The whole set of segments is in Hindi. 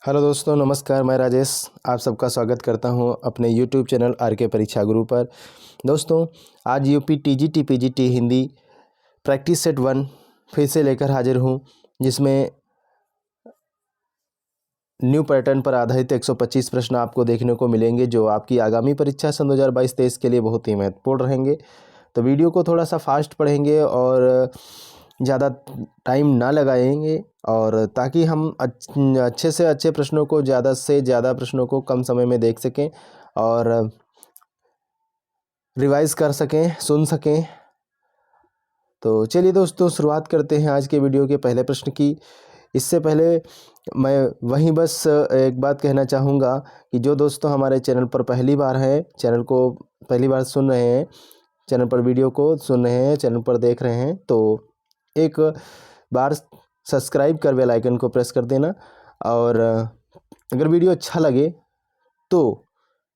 हेलो दोस्तों, नमस्कार। मैं राजेश आप सबका स्वागत करता हूं अपने यूट्यूब चैनल आर.के. परीक्षा गुरु पर। दोस्तों, आज UP TGT PGT Hindi practice set 1 फिर से लेकर हाजिर हूं, जिसमें न्यू पैटर्न पर आधारित 125 प्रश्न आपको देखने को मिलेंगे, जो आपकी आगामी परीक्षा सन 2022-23 के लिए बहुत ही महत्वपूर्ण रहेंगे। तो वीडियो को थोड़ा सा फास्ट पढ़ेंगे और ज़्यादा टाइम ना लगाएंगे, और ताकि हम अच्छे से अच्छे प्रश्नों को, ज़्यादा से ज़्यादा प्रश्नों को कम समय में देख सकें और रिवाइज कर सकें, सुन सकें। तो चलिए दोस्तों, शुरुआत करते हैं आज के वीडियो के पहले प्रश्न की। इससे पहले मैं वहीं बस एक बात कहना चाहूँगा कि जो दोस्तों हमारे चैनल पर पहली बार हैं, चैनल को पहली बार सुन रहे हैं, चैनल पर वीडियो को सुन रहे हैं, चैनल पर देख रहे हैं, तो एक बार सब्सक्राइब कर बेल आइकन को प्रेस कर देना। और अगर वीडियो अच्छा लगे तो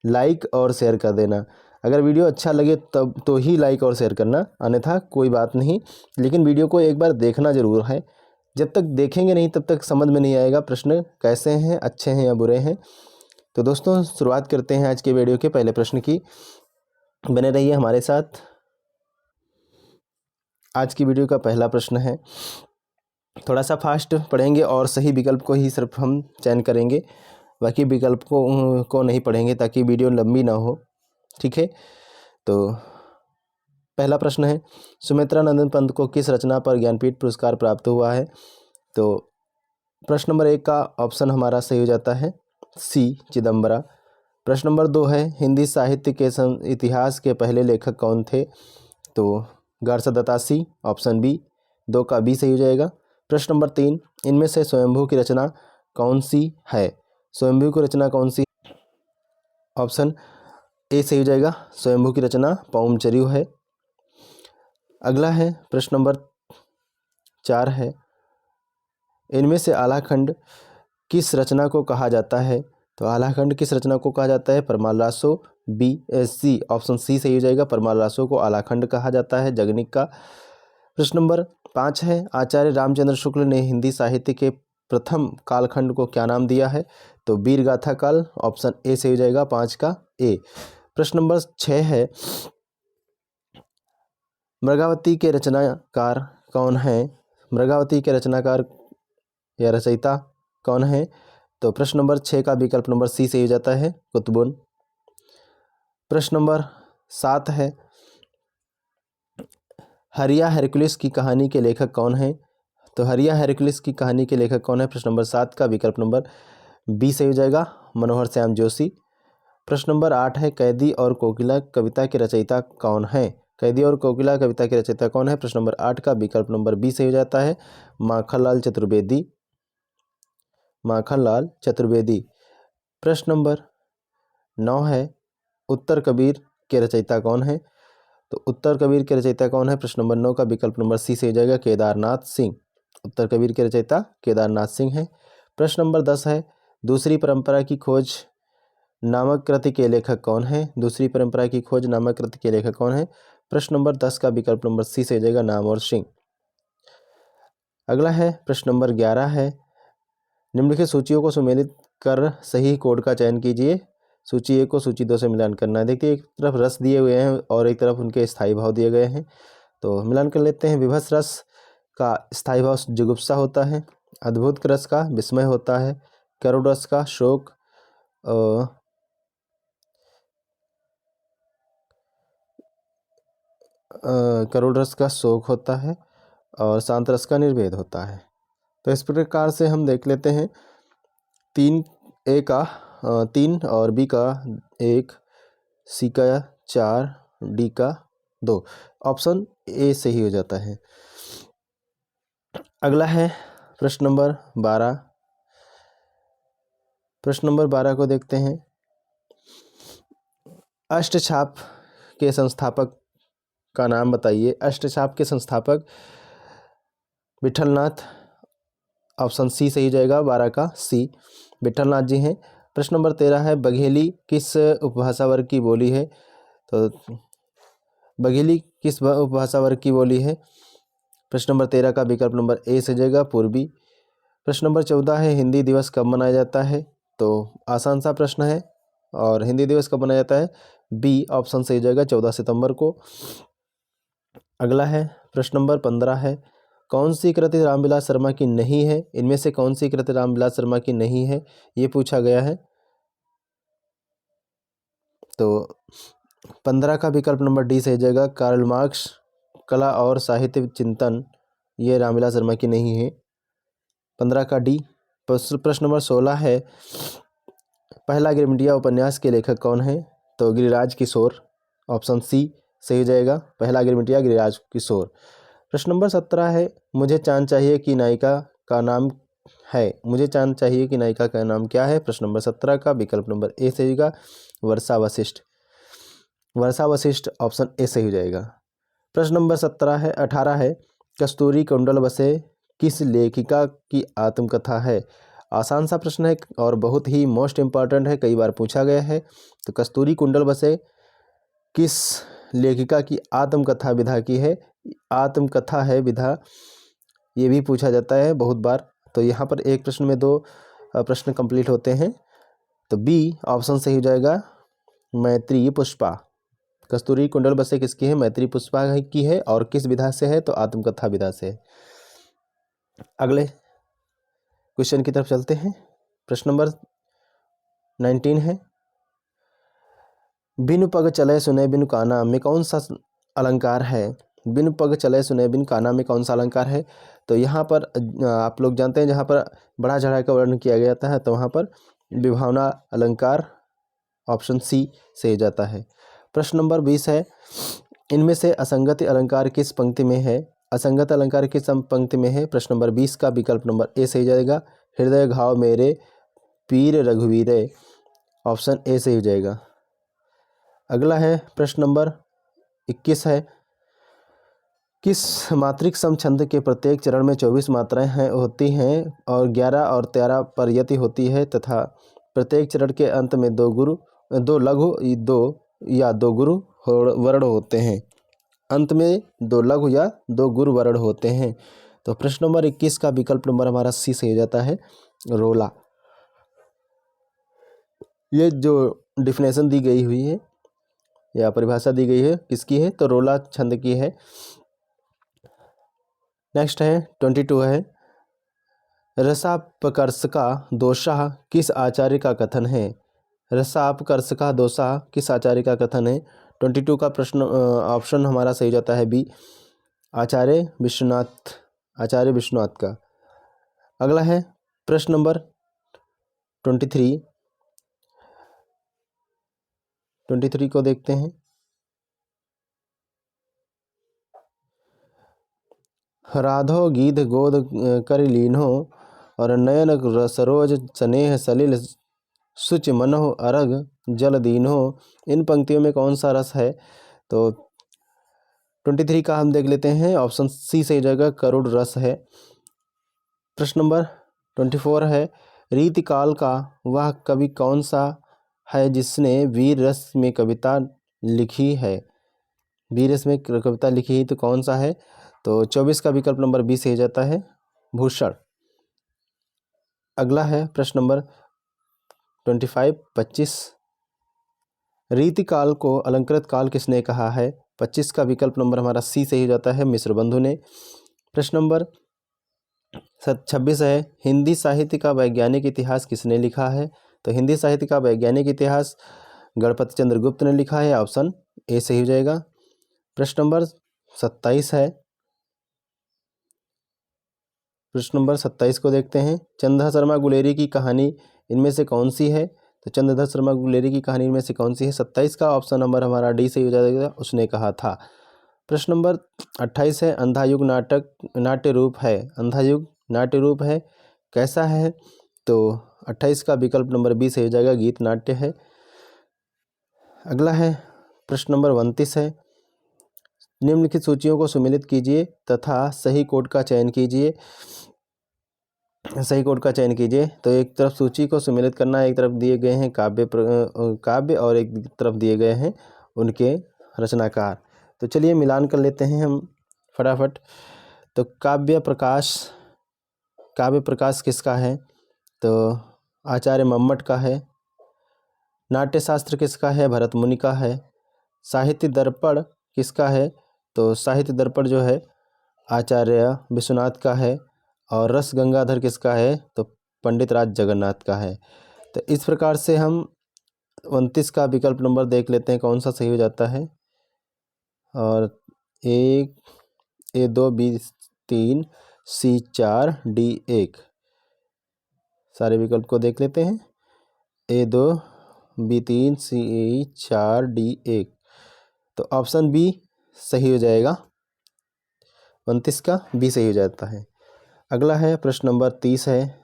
लाइक और शेयर कर देना। अगर वीडियो अच्छा लगे तब तो ही लाइक और शेयर करना, अन्यथा कोई बात नहीं, लेकिन वीडियो को एक बार देखना ज़रूर है। जब तक देखेंगे नहीं तब तक समझ में नहीं आएगा प्रश्न कैसे हैं, अच्छे हैं या बुरे हैं। तो दोस्तों, शुरुआत करते हैं आज के वीडियो के पहले प्रश्न की। बने रहिए हमारे साथ। आज की वीडियो का पहला प्रश्न है, थोड़ा सा फास्ट पढ़ेंगे और सही विकल्प को ही सिर्फ हम चयन करेंगे, बाकी विकल्प को नहीं पढ़ेंगे ताकि वीडियो लंबी ना हो, ठीक है। तो पहला प्रश्न है, सुमित्रा नंदन पंत को किस रचना पर ज्ञानपीठ पुरस्कार प्राप्त हुआ है? तो प्रश्न नंबर 1 का ऑप्शन हमारा सही हो जाता है सी, चिदम्बरा। प्रश्न नंबर 2 है, हिंदी साहित्य के इतिहास के पहले लेखक कौन थे? तो गारसा दत्तासी, ऑप्शन बी। 2 का बी सही हो जाएगा। प्रश्न नंबर 3, इनमें से स्वयंभू की रचना कौन सी है? स्वयंभू की रचना कौन सी? ऑप्शन ए सही हो जाएगा, स्वयंभू की रचना पौमचर्यू है। अगला है प्रश्न नंबर 4 है, इनमें से आलाखंड किस रचना को कहा जाता है? तो आलाखंड किस रचना को कहा जाता है? परमालासो, बी सी, ऑप्शन सी सही हो जाएगा। परमालासो को आलाखंड कहा जाता है, जगनिक का। प्रश्न नंबर 5 है, आचार्य रामचंद्र शुक्ल ने हिंदी साहित्य के प्रथम कालखंड को क्या नाम दिया है? तो वीर गाथा काल, ऑप्शन ए सही हो जाएगा, 5 का ए। प्रश्न नंबर 6 है, मृगावती के रचनाकार कौन है? मृगावती के रचनाकार या रचयिता कौन है? तो प्रश्न नंबर 6 का विकल्प नंबर सी सही हो जाता है, कुतुबुन। प्रश्न नंबर 7 है, हरिया हेरकुलिस की कहानी के लेखक कौन है? तो हरिया हेरकुलिस की कहानी के लेखक कौन है? प्रश्न नंबर 7 का विकल्प नंबर बी सही हो जाएगा, मनोहर श्याम जोशी। प्रश्न नंबर 8 है, कैदी और कोकिला कविता के रचयिता कौन है? कैदी और कोकिला कविता के रचयिता कौन है? प्रश्न नंबर 8 का विकल्प नंबर बी सही हो जाता है, माखनलाल चतुर्वेदी। माखनलाल चतुर्वेदी। प्रश्न नंबर 9 है, उत्तर कबीर के रचयिता कौन है? तो उत्तर कबीर के रचयिता कौन है? प्रश्न नंबर 9 का विकल्प नंबर सी से हो जाएगा, केदारनाथ सिंह। उत्तर कबीर के रचयिता केदारनाथ सिंह है। प्रश्न नंबर 10 है, दूसरी परंपरा की खोज नामक कृति के लेखक कौन है? दूसरी परंपरा की खोज नामक कृति के लेखक कौन है? प्रश्न नंबर 10 का विकल्प नंबर सी से हो जाएगा, नामवर सिंह। अगला है प्रश्न नंबर 11 है, निम्नलिखित सूचियों को सुमेलित कर सही कोड का चयन कीजिए। सूची 1 को सूची 2 से मिलान करना है। देखिए, एक तरफ रस दिए हुए हैं और एक तरफ उनके स्थायी भाव दिए गए हैं, तो मिलान कर लेते हैं। विभत्स रस का स्थायी भाव जुगुप्सा होता है, अद्भुत रस का विस्मय होता है, करुण रस का शोक, करुण रस का शोक होता है, और शांत रस का निर्वेद होता है। तो इस प्रकार से हम देख लेते हैं, 3 ए का 3 और बी का 1, सी का 4, डी का 2, ऑप्शन ए सही हो जाता है। अगला है प्रश्न नंबर 12। प्रश्न नंबर 12 को देखते हैं, अष्टछाप के संस्थापक का नाम बताइए। अष्टछाप के संस्थापक विठलनाथ, ऑप्शन सी सही हो जाएगा, 12 का सी, विठलनाथ जी हैं। प्रश्न नंबर 13 है, बघेली किस उपभाषा वर्ग की बोली है? तो बघेली किस उपभाषा वर्ग की बोली है? प्रश्न नंबर 13 का विकल्प नंबर ए से जाएगा, पूर्वी। प्रश्न नंबर 14 है हिंदी दिवस कब मनाया जाता है? तो आसान सा प्रश्न है। और हिंदी दिवस कब मनाया जाता है? बी ऑप्शन सही हो जाएगा 14 सितंबर को। अगला है प्रश्न नंबर 15 है कौन सी कृति रामविलास शर्मा की नहीं है? इनमें से कौन सी कृति रामविलास शर्मा की नहीं है, ये पूछा गया है। तो 15 का विकल्प नंबर डी सही हो जाएगा। कार्ल मार्क्स कला और साहित्य चिंतन, ये रामविलास शर्मा की नहीं है। 15 का डी। प्रश्न नंबर 16 है पहला गिरमिटिया उपन्यास के लेखक कौन है? तो गिरिराज किशोर, ऑप्शन सी सही हो जाएगा। पहला गिरमिटिया गिरिराज किशोर। प्रश्न नंबर 17 है मुझे चांद चाहिए कि नायिका का नाम है? मुझे चांद चाहिए कि नायिका का नाम क्या है? प्रश्न नंबर 17 का विकल्प नंबर ए सही होगा वर्षा वशिष्ठ। वर्षा वशिष्ठ ऑप्शन ए सही हो जाएगा। प्रश्न नंबर 18 है कस्तूरी कुंडल बसे किस लेखिका की आत्मकथा है? आसान सा प्रश्न है और बहुत ही मोस्ट इम्पॉर्टेंट है, कई बार पूछा गया है। तो कस्तूरी कुंडल बसे किस लेखिका की आत्मकथा विधा की है? आत्मकथा है विधा, ये भी पूछा जाता है बहुत बार। तो यहाँ पर एक प्रश्न में 2 प्रश्न कंप्लीट होते हैं। तो बी ऑप्शन सही हो जाएगा मैत्री पुष्पा। कस्तूरी कुंडल बसे किसकी है? मैत्री पुष्पा की है। और किस विधा से है? तो आत्मकथा विधा से है। अगले क्वेश्चन की तरफ चलते हैं। प्रश्न नंबर 19 है बिनु पग चले सुने बिनु काना में कौन सा अलंकार है? बिनु पग चले सुने बिनु काना में कौन सा अलंकार है? तो यहाँ पर आप लोग जानते हैं जहाँ पर बढ़ा चढ़ा का वर्णन किया गया था, तो वहाँ पर विभावना अलंकार ऑप्शन सी से जाता है। प्रश्न नंबर 20 है इनमें से असंगत अलंकार किस पंक्ति में है? असंगत अलंकार किस पंक्ति में है? प्रश्न नंबर 20 का विकल्प नंबर ए सही जाएगा हृदय घाव मेरे पीर रघुवीरे, ऑप्शन ए सही हो जाएगा। अगला है प्रश्न नंबर 21 है किस मात्रिक सम छंद के प्रत्येक चरण में 24 मात्राएं होती हैं और 11 और 13 पर यति होती है तथा प्रत्येक चरण के अंत में 2 लघु 2 गुरु वर्ण होते हैं। अंत में 2 लघु या 2 गुरु वर्ण होते हैं। तो प्रश्न नंबर 21 का विकल्प नंबर हमारा सी सही जाता है रोला। ये जो डिफिनेशन दी गई हुई है या परिभाषा दी गई है किसकी है? तो रोला छंद की है। नेक्स्ट है 22 है रसापकर्षका दोषा किस आचार्य का कथन है? रसापकर्षका दोषा किस आचार्य का कथन है? 22 का प्रश्न ऑप्शन हमारा सही जाता है बी आचार्य विश्वनाथ का। अगला है प्रश्न नंबर 23 को देखते हैं। राधो गीध गोद कर लीन्हो और नयन सरोज स्नेह सलिल सुच मनोह अरग जल दीन्हो, इन पंक्तियों में कौन सा रस है? तो 23 का हम देख लेते हैं, ऑप्शन सी सही जगह करुण रस है। प्रश्न नंबर 24 है रीतिकाल का वह कवि कौन सा है जिसने वीर रस में कविता लिखी है? वीर रस में कविता लिखी है तो कौन सा है? तो 24 का विकल्प नंबर बी सही जाता है भूषण। अगला है प्रश्न नंबर 25 रीतिकाल को अलंकृत काल किसने कहा है? 25 का विकल्प नंबर हमारा सी सही जाता है मिश्र बंधु ने। प्रश्न नंबर 26 है हिंदी साहित्य का वैज्ञानिक इतिहास किसने लिखा है? तो हिंदी साहित्य का वैज्ञानिक इतिहास गणपति चंद्र गुप्त ने लिखा है, ऑप्शन ए सही हो जाएगा। प्रश्न नंबर 27 है प्रश्न नंबर 27 को देखते हैं चंद्रधर शर्मा गुलेरी की कहानी इनमें से कौन सी है? तो चंद्रधर शर्मा गुलेरी की कहानी इनमें से कौन सी है? 27 का ऑप्शन नंबर हमारा डी सही हो जाएगा उसने कहा था। प्रश्न नंबर 28 है अंधा युग नाट्य रूप है। अंधा युग नाट्य रूप है कैसा है? तो 28 का विकल्प नंबर बी सही हो जाएगा गीत नाट्य है। अगला है प्रश्न नंबर 29 है निम्नलिखित सूचियों को सुमेलित कीजिए तथा सही कोड का चयन कीजिए। सही कोड का चयन कीजिए। तो एक तरफ सूची को सुमेलित करना, एक तरफ दिए गए हैं काव्य और एक तरफ दिए गए हैं उनके रचनाकार। तो चलिए मिलान कर लेते हैं हम फटाफट। तो काव्य प्रकाश काव्य प्रकाश किसका है? तो आचार्य मम्मट का है। नाट्यशास्त्र किसका है? भरत मुनि का है। साहित्य दर्पण किसका है? तो साहित्य दर्पण जो है आचार्य विश्वनाथ का है। और रस गंगाधर किसका है? तो पंडित राज जगन्नाथ का है। तो इस प्रकार से हम 29 का विकल्प नंबर देख लेते हैं कौन सा सही हो जाता है। और 1, A2, B3, C4, D1 सारे विकल्प को देख लेते हैं। A2, B3, C4, D1 तो ऑप्शन बी सही हो जाएगा। 29 का बी सही हो जाता है। अगला है प्रश्न नंबर 30 है।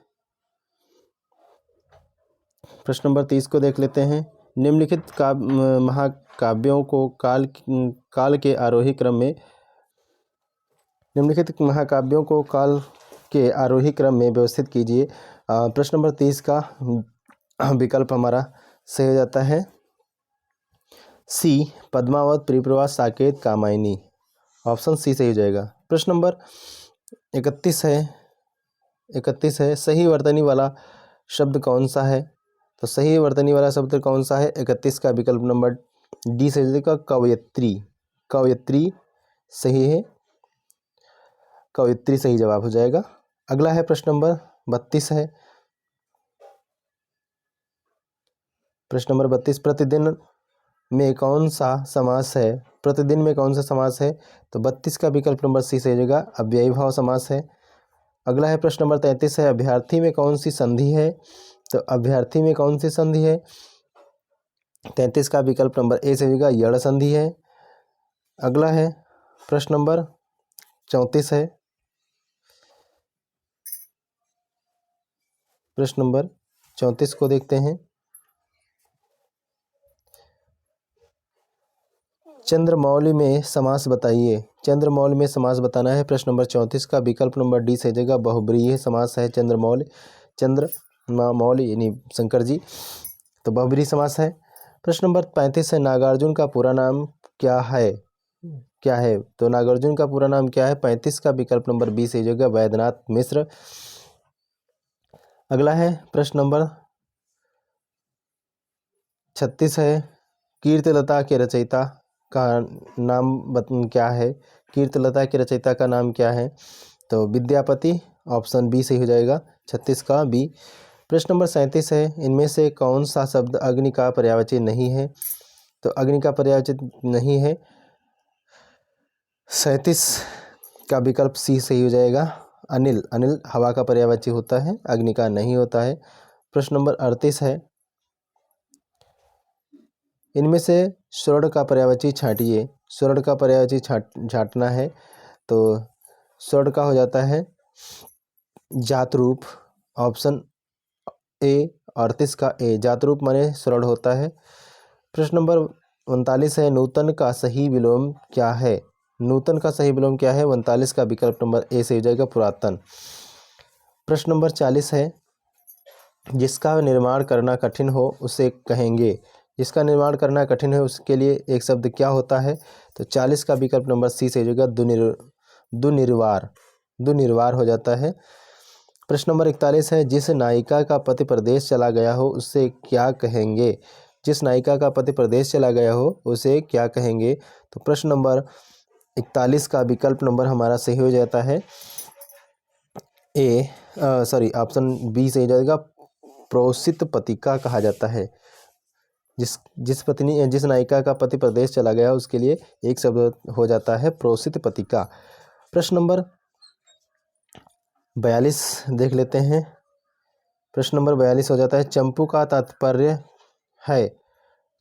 प्रश्न नंबर 30 को देख लेते हैं। निम्नलिखित महाकाव्यों को काल के आरोही क्रम में निम्नलिखित महाकाव्यों को काल के आरोही क्रम में व्यवस्थित कीजिए। प्रश्न नंबर 30 का विकल्प हमारा सही हो जाता है सी, पद्मावत, प्रियप्रभा, साकेत, कामायनी। ऑप्शन सी सही हो जाएगा। प्रश्न नंबर 31 है। सही वर्तनी वाला शब्द कौन सा है? तो सही वर्तनी वाला शब्द कौन सा है? 31 का विकल्प नंबर डी सही हो जाएगा, कवयित्री। कवयित्री सही है, कवयित्री सही जवाब हो जाएगा। अगला है प्रश्न नंबर 32 है। प्रश्न नंबर 32, प्रतिदिन में कौन सा समास है? प्रतिदिन में कौन सा समास है? तो 32 का विकल्प नंबर सी सही हो जाएगा, अव्ययी भाव समास है। अगला है प्रश्न नंबर 33 है। अभ्यर्थी में कौन सी संधि है? तो अभ्यर्थी में कौन सी संधि है? 33 का विकल्प नंबर ए सही होगा, यड़ संधि है। अगला है प्रश्न नंबर 34 है। प्रश्न नंबर 34 को देखते हैं। चंद्रमौली में समास बताइए। चंद्रमौली में समास बताना है। प्रश्न नंबर 34 का विकल्प नंबर डी सही जगह, बहुब्रीहि समास है। चंद्रमौली, चंद्रमौली यानी शंकर जी, तो बहुब्रीहि समास है। प्रश्न नंबर 35 है। नागार्जुन का पूरा नाम क्या है? तो नागार्जुन का पूरा नाम क्या है? 35 का विकल्प नंबर बी सही जगह, वैद्यनाथ मिश्र। अगला है प्रश्न नंबर 36 है। कीर्तिलता के रचयिता का नाम क्या है? कीर्तिलता के रचयिता का नाम क्या है? तो विद्यापति। ऑप्शन बी सही हो जाएगा, 36 का बी। प्रश्न नंबर 37 है। इनमें से कौन सा शब्द अग्नि का पर्यायवाची नहीं है? तो अग्नि का पर्यायवाची नहीं है, 37 का विकल्प सी सही हो जाएगा, अनिल। अनिल हवा का पर्यायवाची होता है, अग्नि का नहीं होता है। प्रश्न नंबर 38 है। इनमें से स्वर्ण का पर्यायवाची छांटिए। स्वर्ण का पर्यायवाची छांटना है, तो स्वर्ण का हो जाता है जातरूप। ऑप्शन ए, 38 का ए, जातरूप माने स्वर्ण होता है। प्रश्न नंबर 39 है। नूतन का सही विलोम क्या है? नूतन का सही विलोम क्या है? 39 का विकल्प नंबर ए से हो जाएगा, पुरातन। प्रश्न नंबर 40 है। जिसका निर्माण करना कठिन हो उसे कहेंगे। जिसका निर्माण करना कठिन है उसके लिए एक शब्द क्या होता है? तो 40 का विकल्प नंबर सी से हो जाएगा, दुनिर्वार। दुनिर्वार हो जाता है। प्रश्न नंबर 41 है। जिस नायिका का पति प्रदेश चला गया हो उसे क्या कहेंगे? जिस नायिका का पति प्रदेश चला गया हो उसे क्या कहेंगे? तो प्रश्न नंबर 41 का विकल्प नंबर हमारा सही हो जाता है ऑप्शन बी सही हो जाएगा, प्रोसित पतिका कहा जाता है। जिस नायिका का पति प्रदेश चला गया उसके लिए एक शब्द हो जाता है प्रोसित पतिका। प्रश्न नंबर 42 देख लेते हैं। प्रश्न नंबर 42 हो जाता है। चंपू का तात्पर्य है।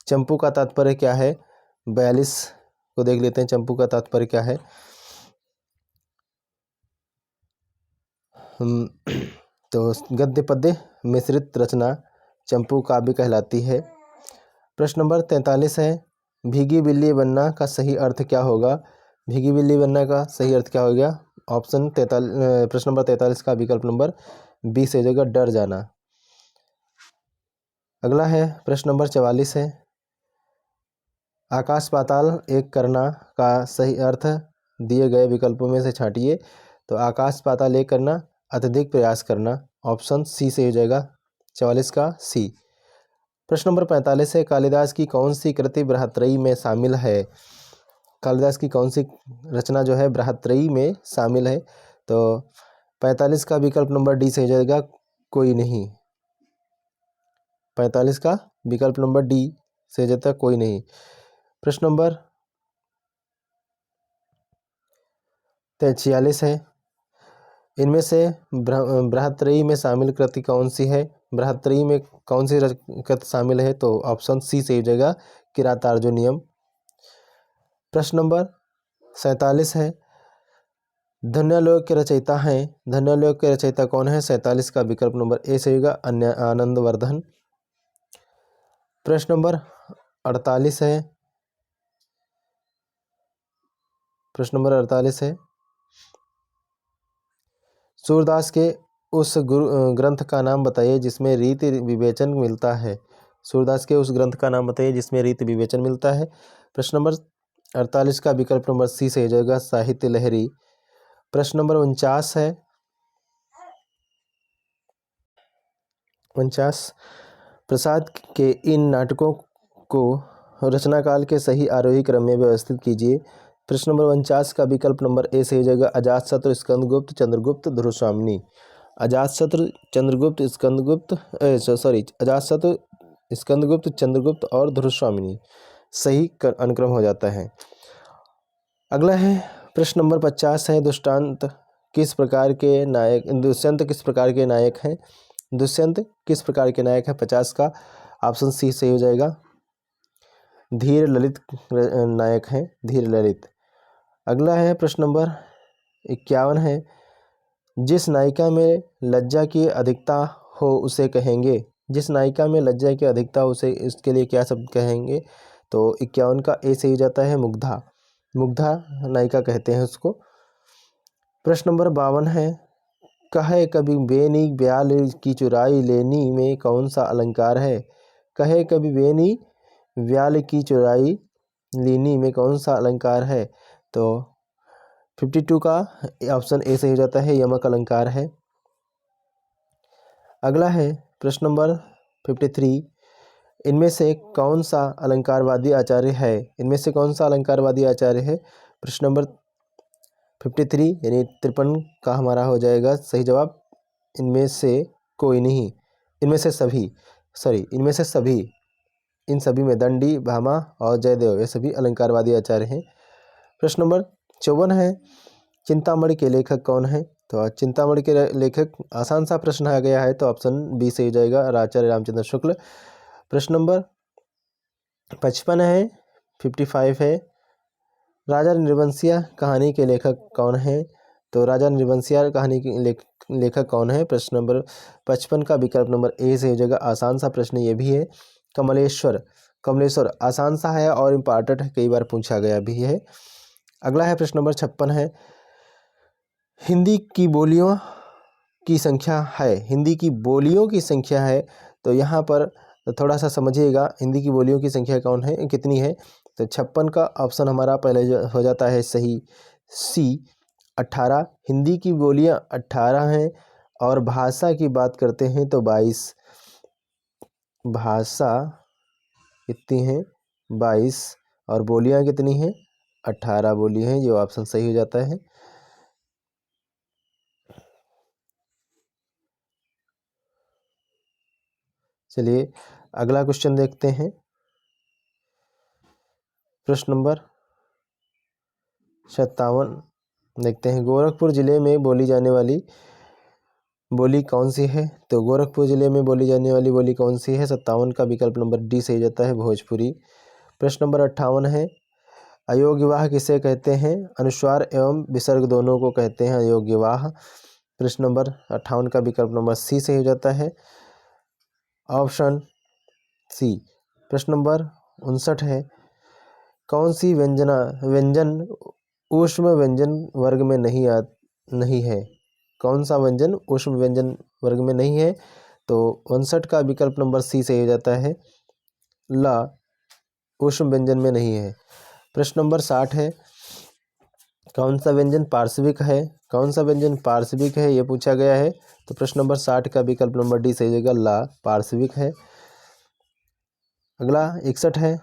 चंपू का तात्पर्य क्या है? 42 को देख लेते हैं। चंपू का तात्पर्य क्या है? तो गद्य पद्य मिश्रित रचना चंपू काव्य कहलाती है। प्रश्न नंबर 43 है। भीगी बिल्ली बनना का सही अर्थ क्या होगा? भीगी बिल्ली बनना का सही अर्थ क्या हो गया? ऑप्शन 43, प्रश्न नंबर 43 का विकल्प नंबर बी से हो जाएगा, डर जाना। अगला है प्रश्न नंबर 44 है। आकाश पाताल एक करना का सही अर्थ दिए गए विकल्पों में से छांटिए। तो आकाश पाताल एक करना अत्यधिक प्रयास करना। ऑप्शन सी सही हो जाएगा 44 का सी। प्रश्न नंबर 45 है, कालिदास की कौन सी कृति बृहत्त्रयी में शामिल है? कालिदास की कौन सी रचना जो है बृहत्त्रयी में शामिल है? तो 45 का विकल्प नंबर डी सही हो जाएगा कोई नहीं। 45 का विकल्प नंबर डी सही हो जाता है कोई नहीं। प्रश्न नंबर 46 है, इनमें से बृहत्त्रयी में शामिल कृति कौन सी है? बृहत्त्रयी में कौन सी कृति शामिल है? तो ऑप्शन सी सही हो जाएगा किरातार्जुनीयम। प्रश्न नंबर 47 है, धन्यालोक के रचयिता हैं। धन्यालोक के रचयिता कौन है? 47 का विकल्प नंबर ए सही होगा आनंदवर्धन। प्रश्न नंबर 48 है, प्रश्न नंबर 48 है, सूरदास के उस ग्रंथ का नाम बताइए जिसमें रीति विवेचन मिलता है। सूरदास के उस ग्रंथ का नाम बताइए जिसमें रीति विवेचन मिलता है। प्रश्न नंबर 48 का विकल्प नंबर सी सही हो जाएगा साहित्य लहरी। प्रश्न नंबर 49 है, 49, प्रसाद के इन नाटकों को रचनाकाल के सही आरोही क्रम में व्यवस्थित कीजिए। प्रश्न नंबर 49 का विकल्प नंबर ए सही हो जाएगा अजातशत्रु, स्कंदगुप्त, चंद्रगुप्त, ध्रुवस्वामिनी। अजातशत्रु, चंद्रगुप्त, स्कंदगुप्त, अजातशत्रु, स्कंदगुप्त, चंद्रगुप्त और ध्रुवस्वामिनी सही अनुक्रम हो जाता है। अगला है प्रश्न नंबर 50 है, दुष्यंत किस प्रकार के नायक हैं? दुष्यंत किस प्रकार के नायक है? 50 का ऑप्शन सी सही हो जाएगा धीर ललित नायक हैं, धीर ललित। अगला है प्रश्न नंबर 51 है, जिस नायिका में लज्जा की अधिकता हो उसे कहेंगे। जिस नायिका में लज्जा की अधिकता हो उसे इसके लिए क्या शब्द कहेंगे? तो 51 का ए सही हो जाता है मुग्धा। मुग्धा नायिका कहते हैं उसको। प्रश्न नंबर 52 है, कहे कभी बेनी ब्याल की चुराई लेनी में कौन सा अलंकार है? कहे कभी बेनी ब्याल की चुराई लेनी में कौन सा अलंकार है? तो 52 का ऑप्शन ए सही हो जाता है यमक अलंकार है। अगला है प्रश्न नंबर 53, इनमें से कौन सा अलंकारवादी आचार्य है? इनमें से कौन सा अलंकारवादी आचार्य है? प्रश्न नंबर 53 यानी 53 का हमारा हो जाएगा सही जवाब इनमें से कोई नहीं, इनमें से सभी, इनमें से सभी, इन सभी में दंडी, भामा और जयदेव ये सभी अलंकारवादी आचार्य हैं। प्रश्न नंबर 54 है, चिंतामणि के लेखक कौन है? तो चिंतामणि के लेखक आसान सा प्रश्न आ गया है तो ऑप्शन बी से हो जाएगा आचार्य रामचंद्र शुक्ल। प्रश्न नंबर 55 है, 55 है, राजा निर्वंशिया कहानी के लेखक कौन है? तो राजा निर्वंशिया कहानी के लेखक कौन है? प्रश्न नंबर 55 का विकल्प नंबर ए से हो जाएगा आसान सा प्रश्न ये भी है कमलेश्वर। कमलेश्वर आसान सा है और इम्पॉर्टेंट है, कई बार पूछा गया भी है। अगला है प्रश्न नंबर 56 है, हिंदी की बोलियों की संख्या है। हिंदी की बोलियों की संख्या है तो यहाँ पर थोड़ा सा समझिएगा हिंदी की बोलियों की संख्या कौन है कितनी है? तो 56 का ऑप्शन हमारा पहले हो जाता है सही सी 18। हिंदी की बोलियाँ 18 हैं और भाषा की बात करते हैं तो 22 भाषा कितनी है 22 और बोलियाँ कितनी हैं 18 बोली हैं, जो ऑप्शन सही हो जाता है। चलिए अगला क्वेश्चन देखते हैं। प्रश्न नंबर 57 देखते हैं, गोरखपुर जिले में बोली जाने वाली बोली कौन सी है? तो गोरखपुर जिले में बोली जाने वाली बोली कौन सी है? 57 का विकल्प नंबर डी सही जाता है भोजपुरी। प्रश्न नंबर 58 है, अयोग्य वाह किसे कहते हैं? अनुस्वार एवं विसर्ग दोनों को कहते हैं अयोग्य वाह। प्रश्न नंबर 58 का विकल्प नंबर सी सही हो जाता है ऑप्शन सी। प्रश्न नंबर 59 है, कौन सी व्यंजन ऊष्म व्यंजन वर्ग में नहीं है? कौन सा व्यंजन ऊष्म व्यंजन वर्ग में नहीं है? तो 59 का विकल्प नंबर सी सही हो जाता है ला, ऊष्म व्यंजन में नहीं है। प्रश्न नंबर 60 है, कौन सा व्यंजन पार्श्विक है, कौन सा व्यंजन पार्श्विक है ये पूछा गया है। तो प्रश्न नंबर 60 का विकल्प नंबर डी सही जगह ला पार्श्विक है। अगला 61 है,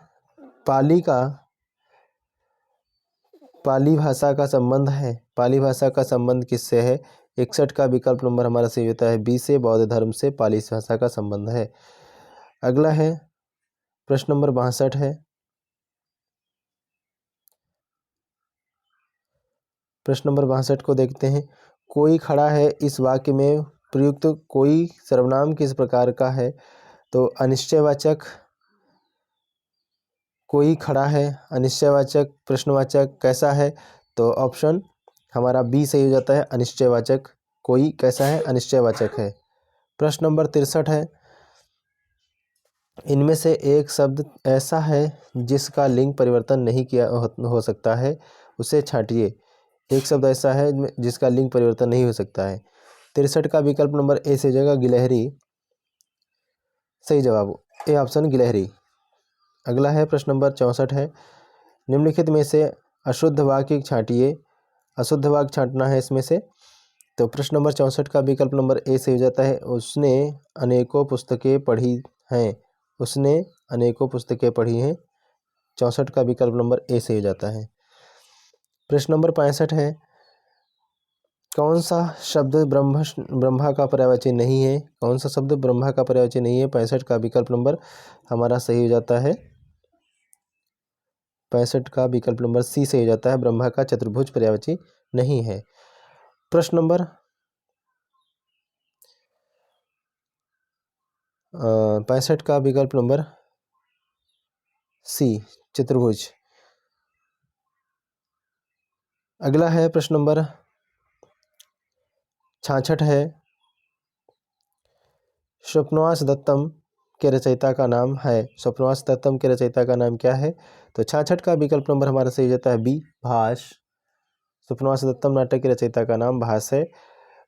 पाली भाषा का संबंध है, पाली भाषा का संबंध किससे है। 61 का विकल्प नंबर हमारा सही होता है बी से, बौद्ध धर्म से पाली भाषा का संबंध है। अगला है प्रश्न नंबर 62 है, प्रश्न नंबर 62 को देखते हैं। कोई खड़ा है इस वाक्य में प्रयुक्त कोई सर्वनाम किस प्रकार का है। तो अनिश्चयवाचक, कोई खड़ा है, अनिश्चयवाचक, प्रश्नवाचक, कैसा है। तो ऑप्शन हमारा बी सही हो जाता है, अनिश्चयवाचक। कोई कैसा है, अनिश्चयवाचक है। प्रश्न नंबर 63 है, इनमें से एक शब्द ऐसा है जिसका लिंग परिवर्तन नहीं किया हो सकता है, उसे छांटिए। एक शब्द ऐसा है जिसका लिंग परिवर्तन नहीं हो सकता है। 63 का विकल्प नंबर ए से जगह गिलहरी सही जवाब, ए ऑप्शन गिलहरी। अगला है प्रश्न नंबर 64 है, निम्नलिखित में से अशुद्ध वाक्य छांटिए। अशुद्ध वाक्य छांटना है इसमें से। तो प्रश्न नंबर 64 का विकल्प नंबर ए से हो जाता है उसने अनेकों पुस्तकें पढ़ी हैं, उसने अनेकों पुस्तकें पढ़ी हैं। 64 का विकल्प नंबर ए से हो जाता है। प्रश्न नंबर 65 है, कौन सा शब्द ब्रह्मा का पर्यायवाची नहीं है, कौन सा शब्द ब्रह्मा का पर्यायवाची नहीं है। 65 का विकल्प नंबर हमारा सही हो जाता है, 65 का विकल्प नंबर सी से हो जाता है, ब्रह्मा का चतुर्भुज पर्यायवाची नहीं है। प्रश्न नंबर 65 का विकल्प नंबर सी चतुर्भुज। अगला है प्रश्न नंबर 66 है, स्वप्नवास दत्तम के रचयिता का नाम है, स्वप्नवास दत्तम के रचयिता का नाम क्या है। तो 66 का विकल्प नंबर हमारा सही जाता है बी भास। स्वप्नवास दत्तम नाटक के रचयिता का नाम भास है।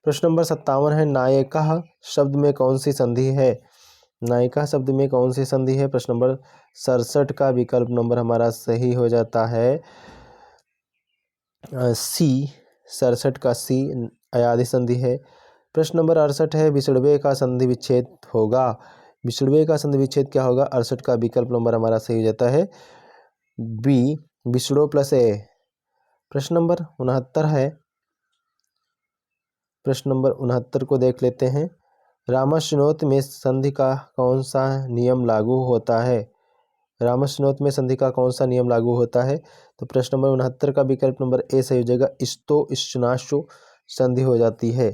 प्रश्न नंबर 57 है, नायिका शब्द में कौन सी संधि है, नायिका शब्द में कौन सी संधि है। प्रश्न नंबर 67 का विकल्प नंबर हमारा सही हो जाता है सी, 67 का सी अयादि संधि है। प्रश्न नंबर 68 है, विसुड़वे का संधि विच्छेद होगा, विसुड़वे का संधि विच्छेद क्या होगा। 68 का विकल्प नंबर हमारा सही हो जाता है बी विसुड़ो प्लस ए। प्रश्न नंबर 69 है, प्रश्न नंबर 69 को देख लेते हैं। रामश्नोत में संधि का कौन सा नियम लागू होता है, रामश्नोत में संधि का कौन सा नियम लागू होता है। तो प्रश्न नंबर 69 का विकल्प नंबर ए सही हो जाएगा, इस्तो इश्नाशु संधि हो जाती है।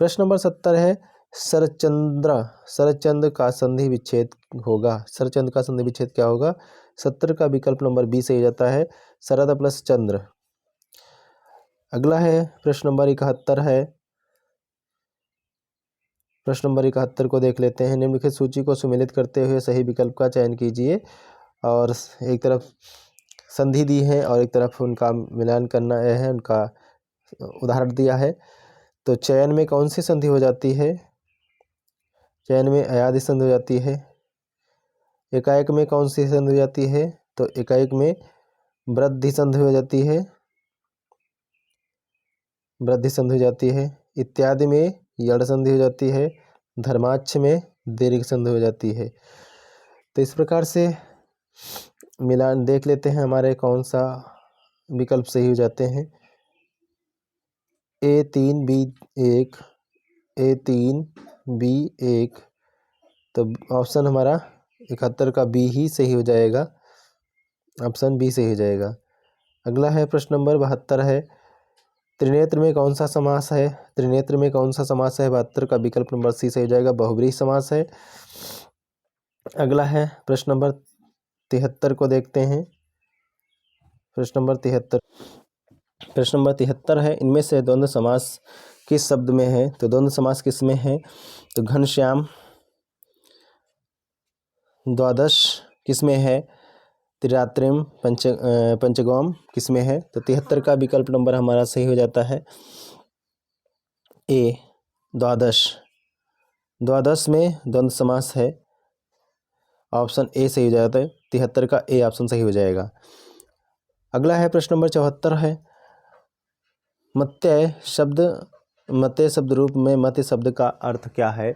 प्रश्न नंबर 70 है, शरचंद्र का संधि विच्छेद होगा, शरचंद्र का संधि विच्छेद क्या होगा। 70 का विकल्प नंबर बी सही हो जाता है, शरद प्लस चंद्र। अगला है प्रश्न नंबर 71 है, प्रश्न नंबर 71 को देख लेते हैं। निम्नलिखित सूची को सुमेलित करते हुए सही विकल्प का चयन कीजिए। और एक तरफ संधि दी है और एक तरफ उनका मिलान करना है, उनका उदाहरण दिया है। तो चयन में कौन सी संधि हो जाती है, चयन में अयादि संधि हो जाती है। एकाएक में कौन सी संधि हो जाती है, तो एकाएक में वृद्धि संधि हो जाती है, वृद्धि संधि हो जाती है। इत्यादि में यड़ संधि हो जाती है, धर्माक्ष में दीर्घ संधि हो जाती है। तो इस प्रकार से मिलान देख लेते हैं हमारे कौन सा विकल्प सही हो जाते हैं। A3B1, A3B1, तो ऑप्शन हमारा 71 का बी ही सही हो जाएगा, ऑप्शन बी सही हो जाएगा। अगला है प्रश्न नंबर 72 है, त्रिनेत्र में कौन सा समास है, त्रिनेत्र में कौन सा समास है। 72 का विकल्प नंबर सी सही हो जाएगा, बहुब्रीहि समास है। अगला है प्रश्न नंबर 73 को देखते हैं। प्रश्न नंबर 73, प्रश्न नंबर 73 है, इनमें से द्वंद्व समास किस शब्द में है। तो द्वंद्व समास किस में है, तो घनश्याम द्वादश किस में है, त्रिरात्रिम पंचगौम किस में है। तो 73 का विकल्प नंबर हमारा सही हो जाता है ए द्वादश, द्वादश में द्वंद्व समास है, ऑप्शन ए सही हो जाता है, 73 का ए ऑप्शन सही हो जाएगा। अगला है प्रश्न नंबर 74 है, मत्स्य शब्द रूप में मत्स्य शब्द का अर्थ क्या है?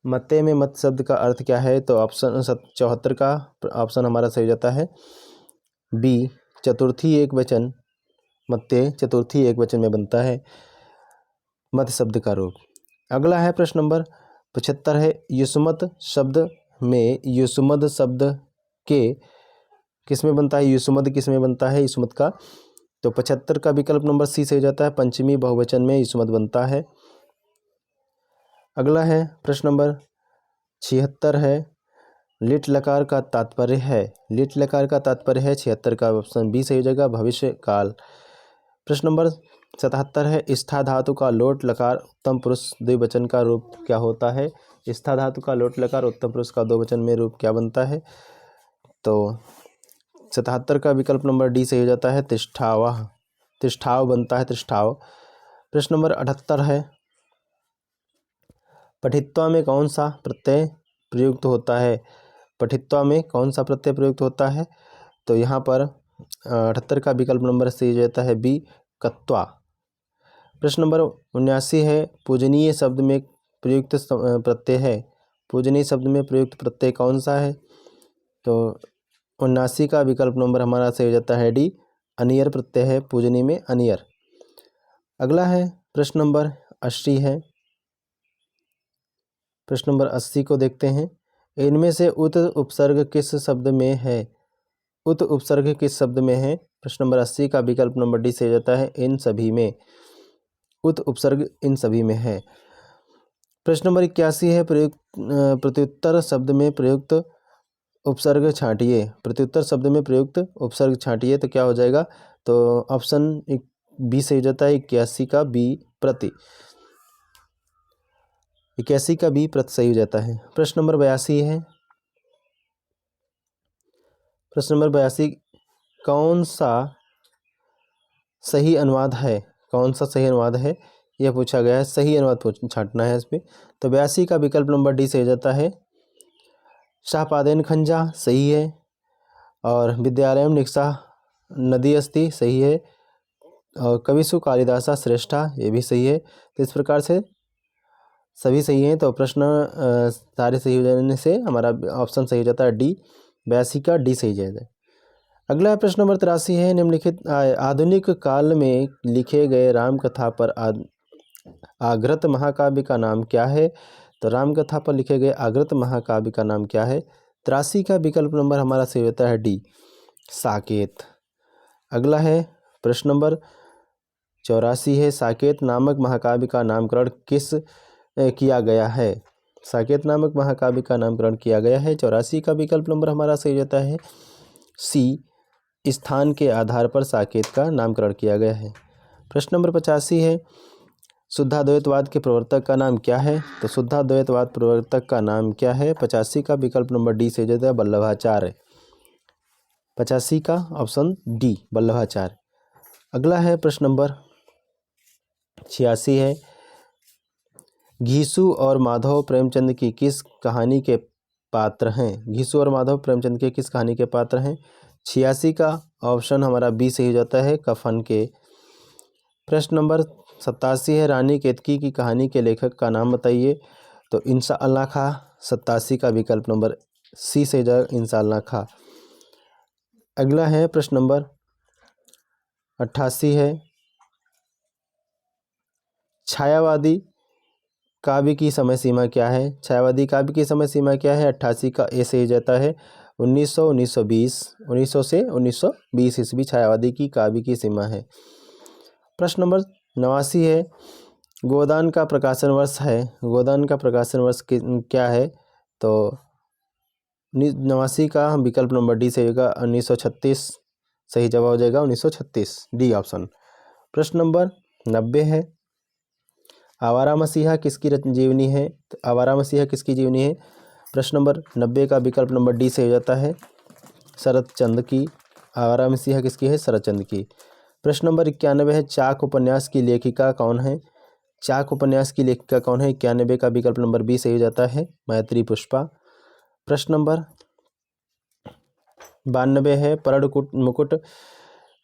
मत्स्य में मत्स्य शब्द का अर्थ क्या है? तो ऑप्शन 74 का ऑप्शन हमारा सही हो जाता है बी, चतुर्थी एक वचन। मत्स्य चतुर्थी एक वचन में बनता है मत्स्य शब्द का रूप। अगला है प्रश्न नंबर 75 है, युष्मत शब्द में युष्मद शब्द के किस में बनता है? युष्मद किस में बनता है युष्मत का? तो 75 का विकल्प नंबर सी से हो जाता है, पंचमी बहुवचन में युष्मत बनता है। अगला है प्रश्न नंबर 76 है, लिट लकार का तात्पर्य है। लिट लकार का तात्पर्य है 76 का ऑप्शन बी सही हो जाएगा, भविष्य काल। प्रश्न नंबर 77 है, स्था धातु का लोट लकार उत्तम पुरुष द्विवचन का रूप क्या होता है? स्था धातु का लोट लकार उत्तम पुरुष का द्विवचन में रूप क्या बनता है? तो 77 का विकल्प नंबर डी सही हो जाता है, तिष्ठावः। तिष्ठाव बनता है, तिष्ठाव। प्रश्न नंबर 78 है, पठित्वा में कौन सा प्रत्यय प्रयुक्त होता है? पठित्वा में कौन सा प्रत्यय प्रयुक्त होता है? तो यहाँ पर 78 का विकल्प नंबर सही हो जाता है बी, कत्वा। प्रश्न नंबर 79 है, पूजनीय शब्द में प्रयुक्त प्रत्यय है। पूजनीय शब्द में प्रयुक्त प्रत्यय कौन सा है? तो 79 का विकल्प नंबर हमारा सही हो जाता है डी, अनियर प्रत्यय है पूजनीय में, अनियर। अगला है प्रश्न नंबर 80 है। प्रश्न नंबर 80 को देखते हैं, इनमें से उत उपसर्ग किस शब्द में है? उत उपसर्ग किस शब्द में है? प्रश्न नंबर 80 का विकल्प नंबर डी से जाता है, इन सभी में। उत उपसर्ग इन सभी में है। प्रश्न नंबर 81 है, प्रत्युत्तर शब्द में प्रयुक्त उपसर्ग छांटिए। प्रत्युत्तर शब्द में प्रयुक्त उपसर्ग छांटिए, तो क्या हो जाएगा? तो ऑप्शन बी से हो जाता है 81 का बी, प्रति। 81 का बी प्रति सही हो जाता है। प्रश्न नंबर 82 है। प्रश्न नंबर 82, कौन सा सही अनुवाद है? कौन सा सही अनुवाद है यह पूछा गया है, सही अनुवाद छांटना है इस पर। तो 82 का विकल्प नंबर डी से हो जाता है, शाहपादेन खंजा सही है, और विद्यालयम निक्षा नदी अस्ति सही है, और कविसु कालिदासा श्रेष्ठा ये भी सही है। तो इस प्रकार से सभी सही हैं। तो प्रश्न सारे सही हो जाने से हमारा ऑप्शन सही हो जाता है डी, 82 का डी सही जाएगा। अगला प्रश्न नंबर 83 है, निम्नलिखित आधुनिक काल में लिखे गए राम कथा पर आगृत महाकाव्य का नाम क्या है? तो राम कथा पर लिखे गए आगृत महाकाव्य का नाम क्या है? 83 का विकल्प नंबर हमारा सही होता है डी, साकेत। अगला है प्रश्न नंबर 84 है, साकेत नामक महाकाव्य का नामकरण किस किया गया है? साकेत नामक महाकाव्य का नामकरण किया गया है। 84 का विकल्प नंबर हमारा सही होता है सी, स्थान के आधार पर साकेत का नामकरण किया गया है। प्रश्न नंबर 85 है, शुद्धाद्वैतवाद के प्रवर्तक का नाम क्या है? तो शुद्धाद्वैतवाद प्रवर्तक का नाम क्या है? 85 का विकल्प नंबर डी से जाता है वल्लभाचार्य। 85 का ऑप्शन डी, वल्लभाचार्य। अगला है प्रश्न नंबर 86 है, घीसू और माधव प्रेमचंद की किस कहानी के पात्र हैं? घीसू और माधव प्रेमचंद के किस कहानी के पात्र हैं? 86 का ऑप्शन हमारा बी सही हो जाता है, कफन के। प्रश्न नंबर 87 है, रानी केतकी की कहानी के लेखक का नाम बताइए। तो इंशाअल्लाह खां। 87 का विकल्प नंबर सी से जाए, इंशाअल्लाह खां। अगला है प्रश्न नंबर 88 है, छायावादी काव्य की समय सीमा क्या है? छायावादी काव्य की समय सीमा क्या है? 88 का ए से जाता है 1900 से 1920 ईस्वी छायावादी की काव्य की सीमा है। प्रश्न नंबर 89 है, गोदान का प्रकाशन वर्ष है। गोदान का प्रकाशन वर्ष क्या है? तो 89 का विकल्प नंबर डी से होगा 1936, सही जवाब हो जाएगा 1936, डी ऑप्शन। प्रश्न नंबर 90 है, आवारा मसीहा किसकी जीवनी है? तो आवारा मसीहा किसकी जीवनी है? प्रश्न नंबर 90 का विकल्प नंबर डी से हो जाता है शरत चंद्र की। आवारा मसीहा किसकी है? शरत चंद्र की। प्रश्न नंबर 91 है, चाक उपन्यास की लेखिका कौन है? चाक उपन्यास की लेखिका कौन है? 91 का विकल्प नंबर बी से हो जाता है मैत्री पुष्पा। प्रश्न नंबर 92 है, पर्ण मुकुट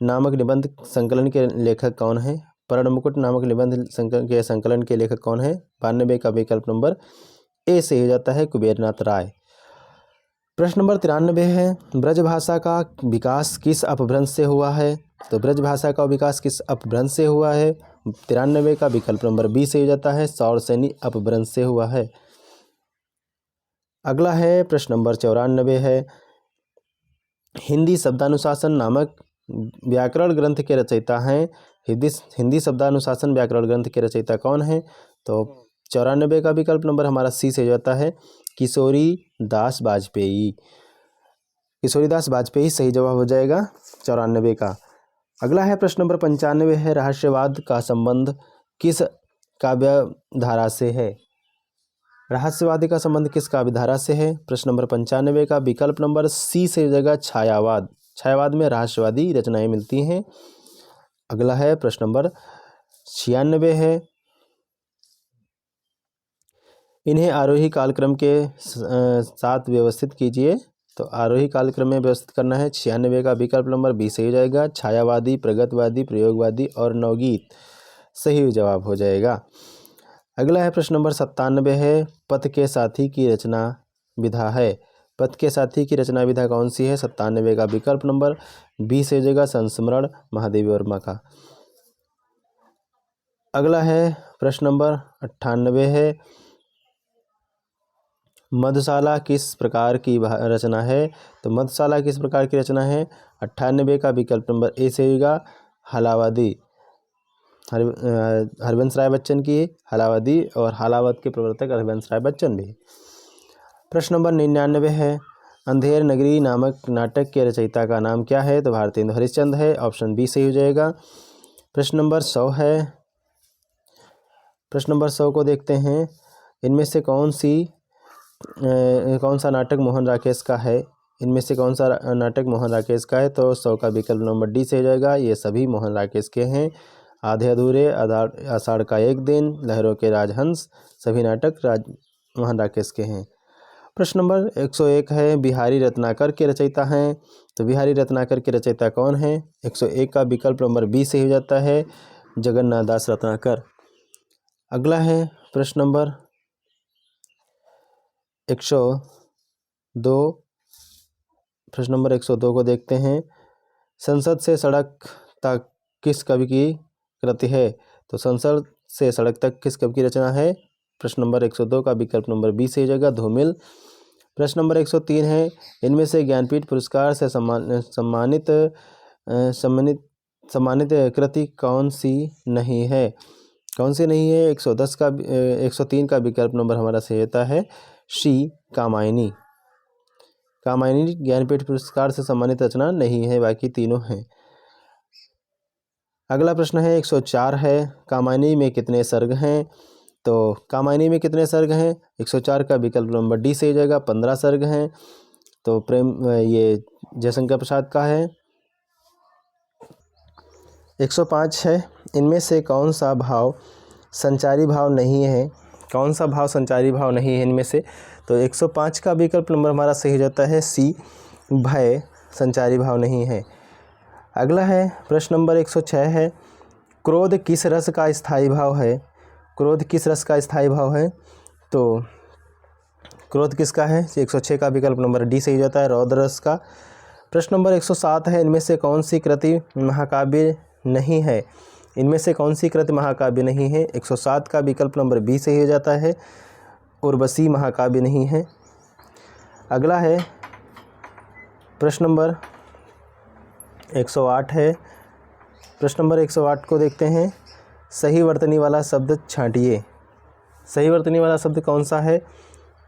नामक निबंध संकलन के लेखक कौन है? पर्ण मुकुट नामक निबंध संकलन के लेखक कौन है? 92 का विकल्प नंबर ए सही हो जाता है, कुबेरनाथ राय। प्रश्न नंबर 93 है, ब्रजभाषा का विकास किस अपभ्रंश से हुआ है? तो ब्रजभाषा का विकास किस अपभ्रंश से हुआ है? 93 का विकल्प नंबर बी सही हो जाता है, सौरसेनी अपभ्रंश से हुआ है। अगला है प्रश्न नंबर 94 है, हिंदी शब्दानुशासन नामक व्याकरण ग्रंथ के रचयिता हैं। हिंदी शब्दानुशासन व्याकरण ग्रंथ के रचयिता कौन है? तो 94 का विकल्प नंबर हमारा सी से जाता है, किशोरी दास वाजपेयी। किशोरी दास वाजपेयी सही जवाब हो जाएगा 94 का। अगला है प्रश्न नंबर 95 है, रहस्यवाद का संबंध किस काव्य धारा से है? रहस्यवादी का संबंध किस काव्य धारा से है? प्रश्न नंबर 95 का विकल्प नंबर सी से हो जाएगा, छायावाद। छायावाद में रहस्यवादी रचनाएं मिलती हैं। अगला है प्रश्न नंबर 96 है, इन्हें आरोही कालक्रम के साथ व्यवस्थित कीजिए। तो आरोही कालक्रम में व्यवस्थित करना है। 96 का विकल्प नंबर बी सही हो जाएगा, छायावादी, प्रगतवादी, प्रयोगवादी और नवगीत सही जवाब हो जाएगा। अगला है प्रश्न नंबर 97 है, पथ के साथी की रचना विधा है। पथ के साथी की रचना विधा कौन सी है? 97 का विकल्प नंबर बी से हो जाएगा, संस्मरण महादेवी वर्मा का। अगला है प्रश्न नंबर 98 है, मधुशाला किस प्रकार की रचना है? तो मधुशाला किस प्रकार की रचना है? 98 का विकल्प नंबर ए से होगा, हलावादी। हरवंश राय बच्चन की हलावादी और हलावत के प्रवर्तक हरवंश राय बच्चन भी। प्रश्न नंबर 99 है, अंधेर नगरी नामक नाटक के रचयिता का नाम क्या है? तो भारतेंदु हरिश्चंद्र है, ऑप्शन बी सही हो जाएगा। प्रश्न नंबर 100 है, प्रश्न नंबर 100 को देखते हैं, इनमें से कौन सा नाटक मोहन राकेश का है? इनमें से कौन सा नाटक मोहन राकेश का है? तो 100 का विकल्प नंबर डी से हो जाएगा, ये सभी मोहन राकेश के हैं। आधे अधूरे, आषाढ़ का एक दिन, लहरों के राजहंस, सभी नाटक मोहन राकेश के हैं। प्रश्न नंबर 101 है, बिहारी रत्नाकर के रचयिता हैं। तो बिहारी रत्नाकर के रचयिता कौन है? 101 का विकल्प नंबर बी से हो जाता है, जगन्नाथ दास रत्नाकर। अगला है प्रश्न नंबर 102। प्रश्न नंबर 102 को देखते हैं, संसद से सड़क तक किस कवि की कृति है? तो संसद से सड़क तक किस कवि की रचना है? प्रश्न नंबर 102 का विकल्प नंबर बी से हो जाएगा, धूमिल। प्रश्न नंबर 103 है, इनमें से ज्ञानपीठ पुरस्कार से सम्मानित कृति कौन सी नहीं है? कौन सी नहीं है? 103 का विकल्प नंबर हमारा सही होता है, सी कामायनी। कामायनी ज्ञानपीठ पुरस्कार से सम्मानित रचना नहीं है, बाकी तीनों हैं। अगला प्रश्न है 104 है, कामायनी में कितने सर्ग हैं? तो कामायनी में कितने सर्ग हैं? 104 का विकल्प नंबर डी से हो जाएगा, 15 सर्ग हैं। तो ये जयशंकर प्रसाद का है। 105 है, इनमें से कौन सा भाव संचारी भाव नहीं है? कौन सा भाव संचारी भाव नहीं है इनमें से? तो 105 का विकल्प नंबर हमारा सही हो जाता है, सी भय संचारी भाव नहीं है। अगला है प्रश्न नंबर 106 है, क्रोध किस रस का स्थायी भाव है? क्रोध किस रस का स्थायी भाव है? तो क्रोध किसका है? 106 का विकल्प नंबर डी सही हो जाता है, रौद्र रस का। प्रश्न नंबर 107 है, इनमें से कौन सी कृति महाकाव्य नहीं है? इनमें से कौन सी कृति महाकाव्य नहीं है? 107 का विकल्प नंबर बी सही हो जाता है, उर्वशी महाकाव्य नहीं है। अगला है प्रश्न नंबर 108 है, प्रश्न नंबर 108 को देखते हैं, सही वर्तनी वाला शब्द छांटिए। सही वर्तनी वाला शब्द कौन सा है?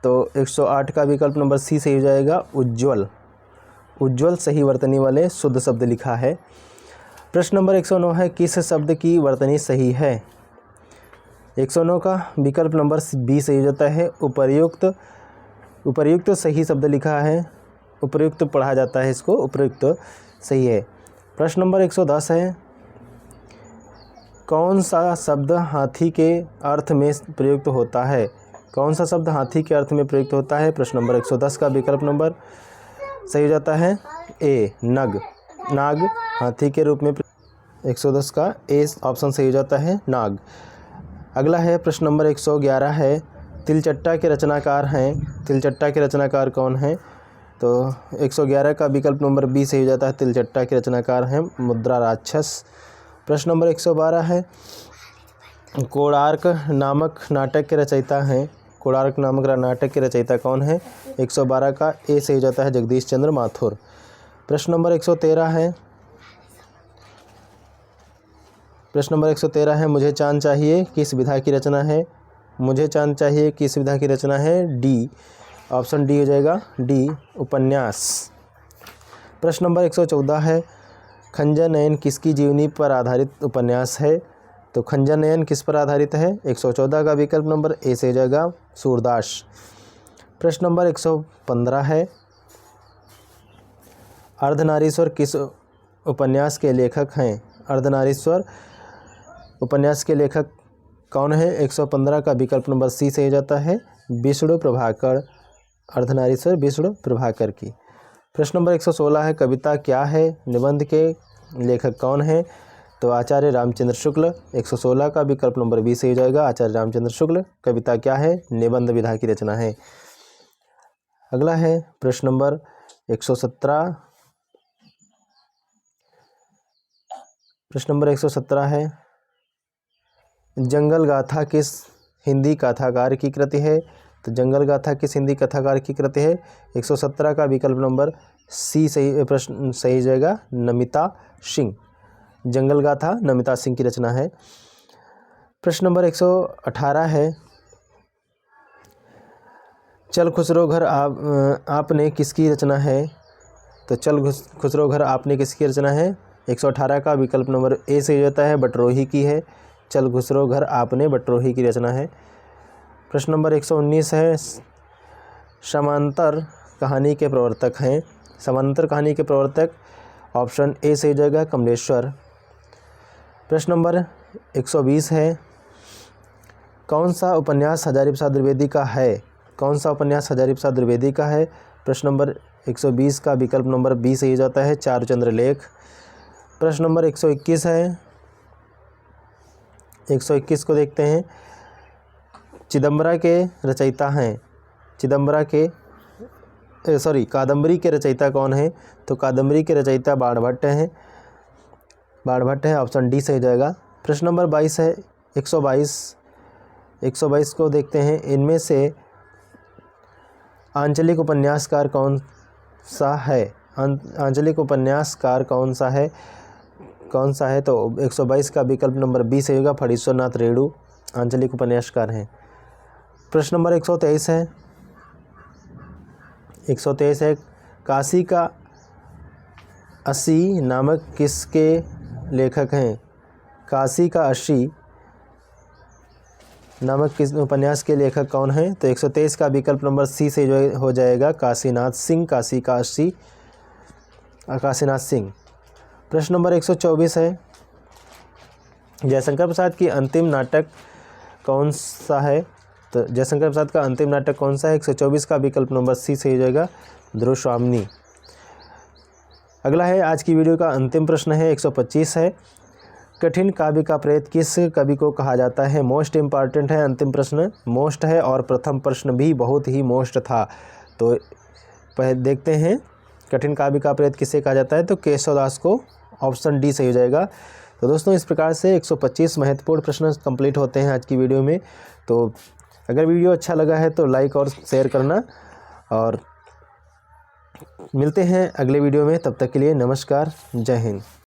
तो 108 का विकल्प नंबर सी सही हो जाएगा, उज्ज्वल। उज्ज्वल सही वर्तनी वाले शुद्ध शब्द लिखा है। प्रश्न नंबर 109 है, किस शब्द की वर्तनी सही है? 109 का विकल्प नंबर बी सही हो जाता है, उपर्युक्त। उपर्युक्त सही शब्द लिखा है, उपर्युक्त पढ़ा जाता है इसको, उपर्युक्त सही है। प्रश्न नंबर 110 है, कौन सा शब्द हाथी के अर्थ में प्रयुक्त होता है? कौन सा शब्द हाथी के अर्थ में प्रयुक्त होता है? प्रश्न नंबर 110 का विकल्प नंबर सही हो जाता है, ए नग। नाग, हाथी के रूप में 110 का ए ऑप्शन सही हो जाता है नाग। अगला है प्रश्न नंबर 111 है, तिलचट्टा के रचनाकार हैं। तिलचट्टा के रचनाकार कौन हैं? तो 111 का विकल्प नंबर बी सही हो जाता है, तिलचट्टा के रचनाकार हैं मुद्रा राक्षस। प्रश्न नंबर 112 है, कोणार्क नामक नाटक के रचयिता हैं। कोणार्क नामक नाटक के रचयिता कौन है? 112 का ए सही हो जाता है, जगदीश चंद्र माथुर। प्रश्न नंबर 113 है, प्रश्न नंबर 113 है, मुझे चांद चाहिए किस विधा की रचना है? मुझे चांद चाहिए किस विधा की रचना है? डी, ऑप्शन डी हो जाएगा, डी उपन्यास। प्रश्न नंबर 114 है, खंजर नयन किसकी जीवनी पर आधारित उपन्यास है? तो खंजर नयन किस पर आधारित है? 114 का विकल्प नंबर ए से हो जाएगा, सूरदास। प्रश्न नंबर 115 है, अर्धनारीश्वर किस उपन्यास के लेखक हैं? अर्धनारीश्वर उपन्यास के लेखक कौन है? 115 का विकल्प नंबर सी से हो जाता है, विष्णु प्रभाकर। अर्धनारीश्वर विष्णु प्रभाकर की। प्रश्न नंबर 116 है, कविता क्या है? निबंध के लेखक कौन है? तो आचार्य रामचंद्र शुक्ल। 116 का विकल्प नंबर बी से हो जाएगा, आचार्य रामचंद्र शुक्ल। कविता क्या है? निबंध विधा की रचना है। अगला है प्रश्न नंबर 117। प्रश्न नंबर 117 है, जंगल गाथा किस हिंदी कथाकार की कृति है? तो जंगल गाथा किस हिंदी कथाकार की कृति है? 117 का विकल्प नंबर सी सही, प्रश्न सही हो जाएगा, नमिता सिंह। जंगल गाथा नमिता सिंह की रचना है। प्रश्न नंबर 118 है, चल खुसरो घर आपने किसकी रचना है? तो चल खुसरो घर आपने किसकी रचना है? 118 का विकल्प नंबर ए से हो जाता है, बटरोही की है। चल खुसरो घर आपने बटरोही की रचना है। प्रश्न नंबर 119 है, समांतर कहानी के प्रवर्तक हैं। समांतर कहानी के प्रवर्तक ऑप्शन ए से हो जाएगा, कमलेश्वर। प्रश्न नंबर 120 है, कौन सा उपन्यास हजारी प्रसाद द्विवेदी का है? कौन सा उपन्यास हजारी प्रसाद द्विवेदी का है? प्रश्न नंबर 120 का विकल्प नंबर बी से हो जाता है, चारुचंद्र लेख। प्रश्न नंबर 121 है, 121 को देखते हैं, चिदम्बरा के रचयिता हैं। चिदम्बरा के कादम्बरी के रचयिता कौन है? तो कादम्बरी के रचयिता बाणभट्ट हैं। बाणभट्ट है, ऑप्शन डी से हो जाएगा। प्रश्न नंबर 22 है, 122 को देखते हैं, इनमें से आंचलिक उपन्यासकार कौन सा है? आंचलिक उपन्यासकार कौन सा है? तो 122 का विकल्प नंबर बी से होगा, फणीश्वरनाथ रेणु आंचलिक उपन्यासकार हैं। प्रश्न नंबर 123 है, 123 है, काशी का 80 नामक किसके लेखक हैं? काशी का 80 नामक किस उपन्यास के लेखक कौन हैं? तो 123 का विकल्प नंबर सी से जो हो जाएगा, काशीनाथ सिंह। काशी का 80 काशीनाथ सिंह। प्रश्न नंबर 124 है, जयशंकर प्रसाद की अंतिम नाटक कौन सा है? तो जयशंकर प्रसाद का अंतिम नाटक कौन सा है? 124 का विकल्प नंबर सी से हो जाएगा, ध्रुवस्वामिनी। अगला है आज की वीडियो का अंतिम प्रश्न है, 125 है, कठिन काव्य का प्रेत किस कवि को कहा जाता है? मोस्ट इम्पॉर्टेंट है, अंतिम प्रश्न मोस्ट है और प्रथम प्रश्न भी बहुत ही मोस्ट था। तो देखते हैं कठिन काव्य का प्रेत किसे कहा जाता है? तो केशवदास को, ऑप्शन डी सही हो जाएगा। तो दोस्तों इस प्रकार से 125 महत्वपूर्ण प्रश्न कंप्लीट होते हैं आज की वीडियो में। तो अगर वीडियो अच्छा लगा है तो लाइक और शेयर करना, और मिलते हैं अगले वीडियो में। तब तक के लिए नमस्कार, जय हिंद।